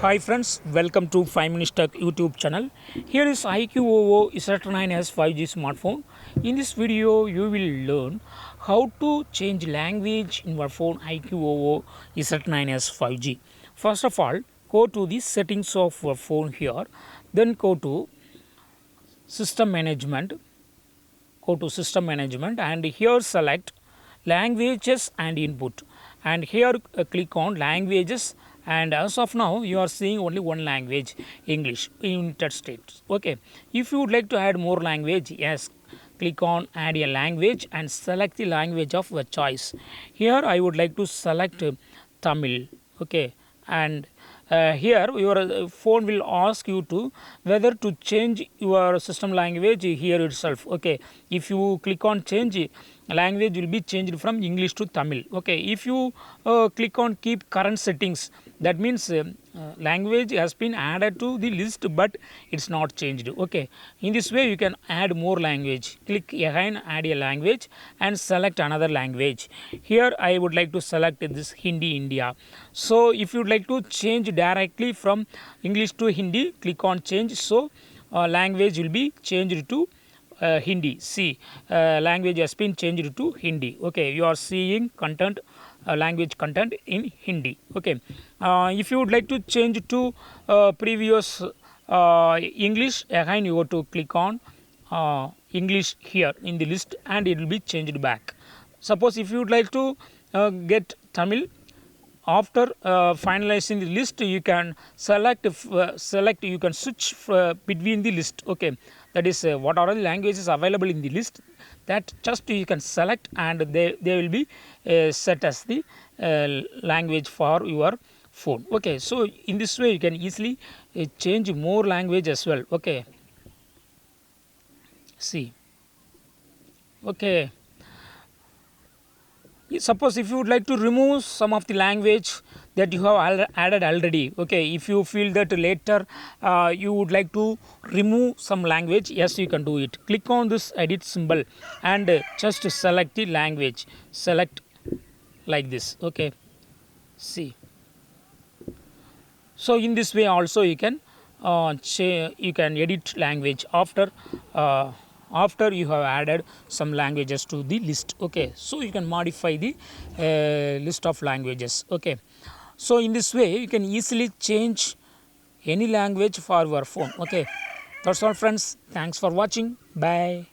Hi friends, welcome to 5 Minutes Tech YouTube channel. Here is iQOO Z9s 5G smartphone. In this video, you will learn how to change language in your phone iQOO Z9s 5G. First of all, go to the settings of your phone here. Then go to system management. And here select languages and input. And here click on languages. And as of now, you are seeing only one language, English, United States. Okay. If you would like to add more language, yes, click on add a language and select the language of your choice. Here I would like to select Tamil. Okay. And here your phone will ask you to whether to change your system language here itself. Okay. If you click on change, language will be changed from English to Tamil. Okay. If you click on keep current settings, that means language has been added to the list but it's not changed. Okay. In this way you can add more language. Click again add a language and select another language. Here I would like to select this Hindi India. So if you would like to change directly from English to Hindi, click on change. So language will be changed to Hindi. See, language has been changed to Hindi. Okay, you are seeing content, language content in Hindi. Okay, if you would like to change to previous English, again you have to click on English here in the list and it will be changed back. Suppose if you would like to get Tamil, after finalizing the list, you can select you can switch between the list. Okay, that is what are the languages available in the list, that just you can select and they will be set as the language for your phone. Okay, so in this way you can easily change more language as well. Okay, see. Okay, suppose if you would like to remove some of the language that you have added already. Okay, if you feel that later you would like to remove some language, yes, you can do it. Click on this edit symbol and just select the language, select like this. Okay, see. So in this way also you can edit language after you have added some languages to the list. Okay, so you can modify the list of languages. Okay, so in this way you can easily change any language for your phone. Okay, that's all friends, thanks for watching, bye.